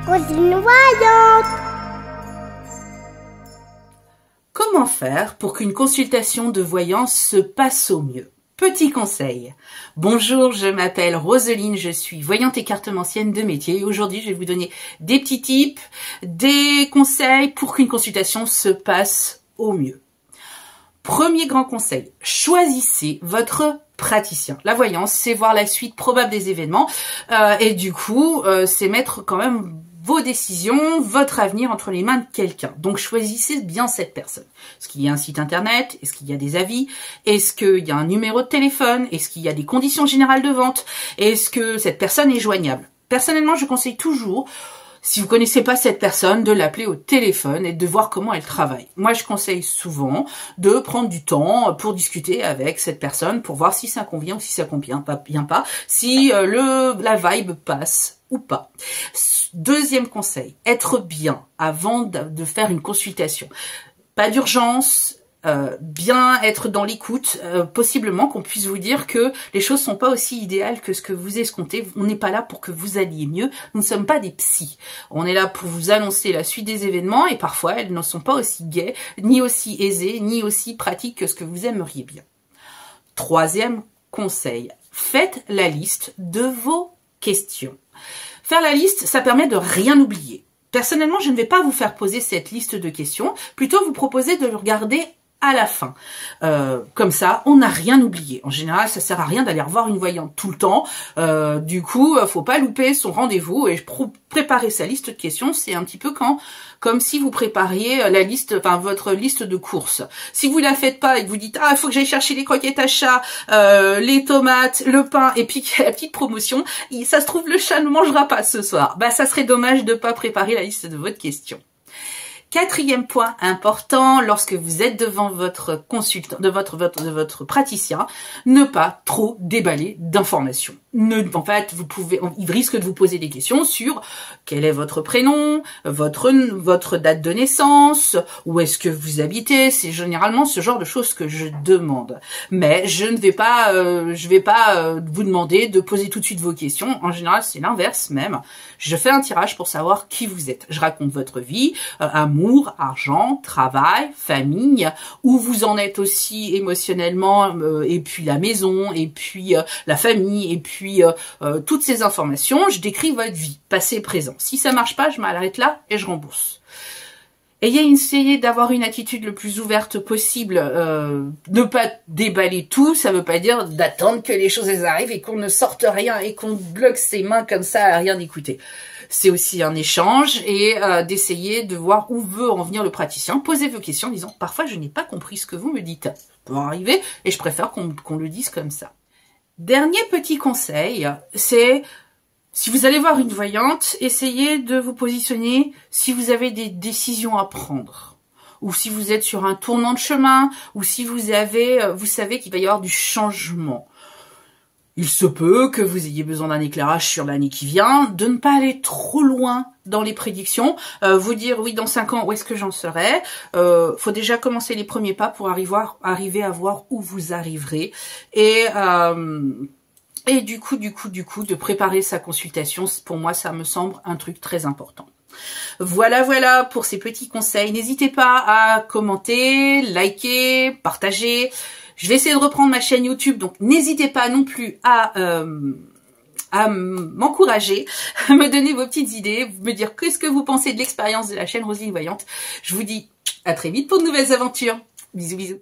Roselyne Voyante. Comment faire pour qu'une consultation de voyance se passe au mieux? Petit conseil. Bonjour, je m'appelle Roselyne, je suis voyante écartemancienne de métier et aujourd'hui je vais vous donner des petits tips, des conseils pour qu'une consultation se passe au mieux. Premier grand conseil, choisissez votre praticien. La voyance, c'est voir la suite probable des événements et du coup, c'est mettre quand même vos décisions, votre avenir entre les mains de quelqu'un. Donc choisissez bien cette personne. Est-ce qu'il y a un site internet? Est-ce qu'il y a des avis? Est-ce qu'il y a un numéro de téléphone? Est-ce qu'il y a des conditions générales de vente? Est-ce que cette personne est joignable? Personnellement, je conseille toujours, si vous connaissez pas cette personne, de l'appeler au téléphone et de voir comment elle travaille. Moi, je conseille souvent de prendre du temps pour discuter avec cette personne pour voir si ça convient ou si ça convient pas, si la vibe passe ou pas. Deuxième conseil, être bien avant de faire une consultation. Pas d'urgence, bien être dans l'écoute, possiblement qu'on puisse vous dire que les choses sont pas aussi idéales que ce que vous escomptez. On n'est pas là pour que vous alliez mieux, nous ne sommes pas des psys. On est là pour vous annoncer la suite des événements et parfois elles ne sont pas aussi gaies, ni aussi aisées, ni aussi pratiques que ce que vous aimeriez bien. Troisième conseil, faites la liste de vos questions. Faire la liste, ça permet de rien oublier. Personnellement, je ne vais pas vous faire poser cette liste de questions, plutôt vous proposer de le regarder à la fin. Comme ça, on n'a rien oublié. En général, ça sert à rien d'aller revoir une voyante tout le temps. Du coup, faut pas louper son rendez-vous et préparer sa liste de questions. C'est un petit peu comme si vous prépariez la liste, enfin votre liste de courses. Si vous la faites pas et que vous dites il faut que j'aille chercher les croquettes à chat, les tomates, le pain et puis la petite promotion, ça se trouve le chat ne mangera pas ce soir. Bah ça serait dommage de pas préparer la liste de votre question. Quatrième point important, lorsque vous êtes devant votre consultant, de votre praticien, ne pas trop déballer d'informations. En fait, il risque de vous poser des questions sur quel est votre prénom, votre date de naissance, où est-ce que vous habitez. C'est généralement ce genre de choses que je demande. Mais je vais pas vous demander de poser tout de suite vos questions. En général, c'est l'inverse même. Je fais un tirage pour savoir qui vous êtes. Je raconte votre vie, amour, argent, travail, famille, où vous en êtes aussi émotionnellement, et puis la maison, et puis la famille, et puis toutes ces informations. Je décris votre vie, passé, présent. Si ça marche pas, je m'arrête là et je rembourse. Essayez d'avoir une attitude le plus ouverte possible, ne pas déballer tout, ça veut pas dire d'attendre que les choses arrivent et qu'on ne sorte rien et qu'on bloque ses mains comme ça à rien écouter. C'est aussi un échange et d'essayer de voir où veut en venir le praticien. Posez vos questions en disant parfois je n'ai pas compris ce que vous me dites. Ça peut arriver et je préfère qu'on le dise comme ça. Dernier petit conseil, c'est si vous allez voir une voyante, essayez de vous positionner si vous avez des décisions à prendre, ou si vous êtes sur un tournant de chemin, ou si vous savez qu'il va y avoir du changement. Il se peut que vous ayez besoin d'un éclairage sur l'année qui vient, de ne pas aller trop loin dans les prédictions, vous dire oui dans 5 ans où est-ce que j'en serai. Faut déjà commencer les premiers pas pour arriver à voir où vous arriverez et du coup, de préparer sa consultation, pour moi, ça me semble un truc très important. Voilà pour ces petits conseils. N'hésitez pas à commenter, liker, partager. Je vais essayer de reprendre ma chaîne YouTube, donc n'hésitez pas non plus à m'encourager, à me donner vos petites idées, me dire qu'est-ce que vous pensez de l'expérience de la chaîne Roselyne Voyante. Je vous dis à très vite pour de nouvelles aventures. Bisous, bisous.